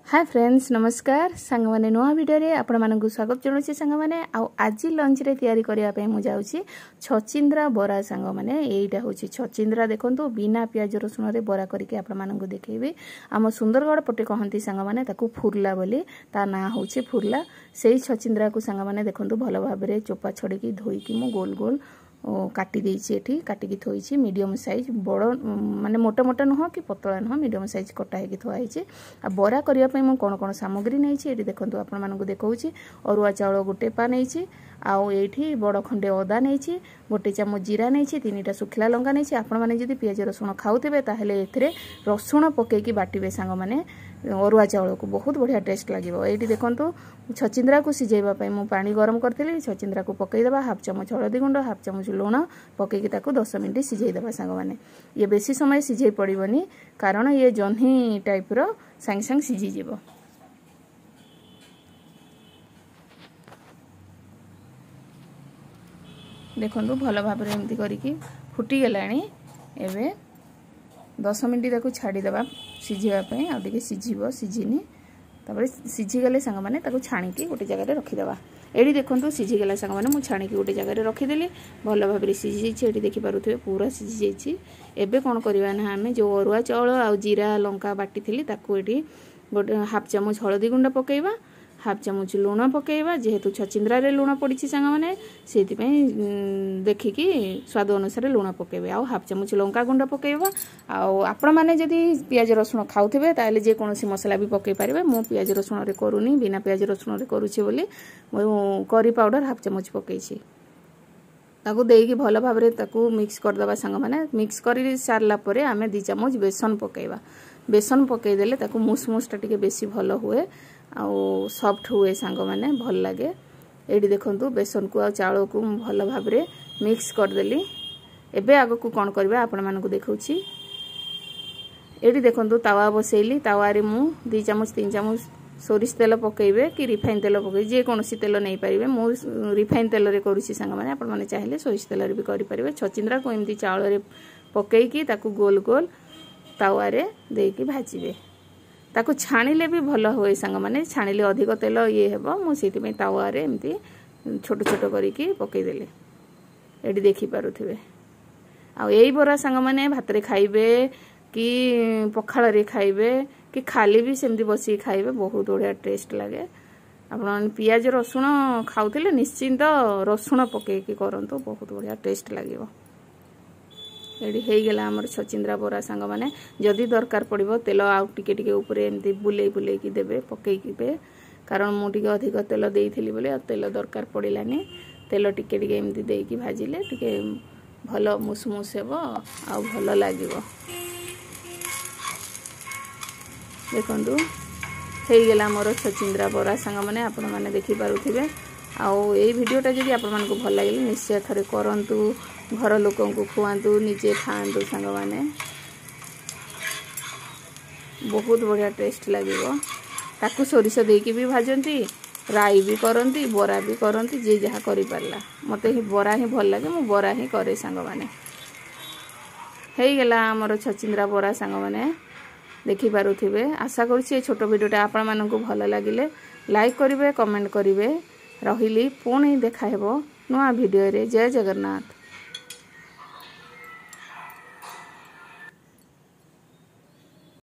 Hi friends नमस्कार सांग माने नुआ वीडियो रे आपण मानकु स्वागत जणुछि सांग माने आज लंच रे तयारी करिया पे मु जाउछि छचिंद्रा बरा सांग माने एइटा होछि छचिंद्रा देखंतु बिना प्याज रसुन रे बरा करिके आपण मानकु देखेबे हम सुंदरगढ़ पटे कहंती सांग माने ताकू फुरला बोली ता ना होछि फुरला सेही छचिंद्रा को सांग माने देखंतु भलो भाबरे चोपा छडी की धोई की मु गोल गोल काटी देछि एठी काटी की थोइछि मीडियम साइज बड़ माने मोटा मोटा नुह कि पतला नुह मीडियम साइज कटा हेकी थोइछि आ बरा करिया पई म कोन कोन सामग्री नैछि एठी देखंतु आपण मानकु देखौछि अरुआ चाउल गोटे पा नैछि आउ एठी बड़ खंडे अदा नैछि गोटे चामच जीरा नैछि तीनटा सुखला लंका नैछि आपण माने जदी प्याज रसुन खाउथिबे ताहेले एथरे रसुन पके की बाटिबे सांग माने अरुआ चाउल को बहुत बढ़िया टेस्ट लागिवो एठी देखंतु छचिंद्रा को सिजेबा पई मु पानी गरम करथिली छचिंद्रा को पकई देबा हाफ चमच हळदी गुंड हाफ चमच लूण पकई की ताको 10 मिनिट सिजेई देबा सांग माने ये बेसी समय सिजेई पड़िबनी कारण ये जन्ही टाइप रो संग संग सिजी जेबो देखंतु भलो भाबरे एमती करिकी फुटी गेलानी एबे 10 मिनिट ताको छाडी देबा सिजिबा पई आ टिके सिजिबो सिजिनी तापर सिझी गले सांग माने ताको छाणी की गोटे जगह रे रखि देबा एडी देखंतु सिझी गला सांग माने मु छाणी की गोटे जगह रे रखि देली भलो भाबरे सिझी जाईछि एडी देखि पारुथबे पूरा सिझी जाईछि एबे कोन करबा ना हमें जो अरुआ चाउल आ जीरा लंका बाटी थिली ताको एडी गोटे हाफ चमच हळदी गुंड पकेइबा हाफ चमच लूण पकेइबा जेहेतु छचिंद्रा रे लूण पड़िछि सांग माने सेति पई देखिकी स्वाद अनुसार लूण पकेइबे आ हाफ चमच लंका गुंड पकेइबा आ आपण माने जदी प्याज रसुन खाउथिबे ताले जे कोनोसी मसला भी पकेइ पारिबे मु प्याज रसुन रे करूनी बिना प्याज रसुन रे करूछि बोली मु करी पाउडर हाफ चमच पकेइछि ताको देइकी भलो भाबरे ताको मिक्स कर दबा सांग माने मिक्स करी सारला परे आमे 2 चमच बेसन पकेइबा बेसन पकेइ देले ताको मुस मुस टा टिके बेसी भलो हुए आउ सॉफ्ट हुए सांग माने भल लागे एडी देखंतु बेसन को आ चाउल को भलो भाबरे मिक्स कर देली एबे आगो को कोन करबा आपण मानन को देखौछि एडी देखंतु तावा बसेइली तावा रे मु 2 चमच 3 चमच सोरिष तेल पकेइबे कि रिफाइन तेल पकेइ जे कोनोसी तेल नै पारिबे मु रिफाइन तेल रे करूछि सांग माने आपण माने चाहिले सोरिष तेल रे भी करि पारिबे छचिंद्रा को एमती चाउल रे पकेइ की ताकू गोल गोल तावा रे देकी भाजिबे ताको छाणीले भी भलो होए सांग माने छाणीले अधिक तेल ये हेबो मु सेति में तावा रे एमती छोट छोट करी की पकेइ देले एडी देखि पारुथिबे आ एई बरा सांग माने भात रे खाइबे कि पखाळ रे खाइबे कि खाली भी सेमती बसी खाइबे बहुत बढ़िया टेस्ट लागे आपण प्याज रसुन खाउथिले निश्चिंत रसुन पकेइ की करंतो बहुत बढ़िया टेस्ट लागिवो एडी हेई गेला हमर छचिंद्रा बरा सांग माने जदी दरकार पड़िबो तेल आ टिके टिके ऊपर एमती बुले बुले की देबे पकेइ की कारण मु टिके अधिक तेल देइथिली बोले तेल दरकार पड़िलानी तेल टिके टिके एमती देई की भाजिले टिके भलो मुसमुस हेबो आ भलो लागिवो देखंतु हेई गेला मोर छचिंद्रा बरा सांग माने आपण माने देखि पारुथिबे आउ ए वीडियोटा जदी आपण मानको भल लागिले निश्चय थरे करंतु घर लोकन को खुआंतु निजे खांतु सांग माने बहुत बढ़िया टेस्ट लागिवो ताकू सोरिष देकी भी भाजंती राई भी करंती बरा भी करंती जे जहा करि पारला मते ही बरा ही भल लागे मु बरा ही करे सांग माने हेई गेला हमर छचिंद्रा बरा सांग माने देखि पारुथिबे आशा करछि ए छोटो वीडियोटा आपण माननको भल लागिले लाइक करिवे कमेंट करिवे रहिली पुणी देखा हेबो नुआ वीडियो रे जय जगन्नाथ।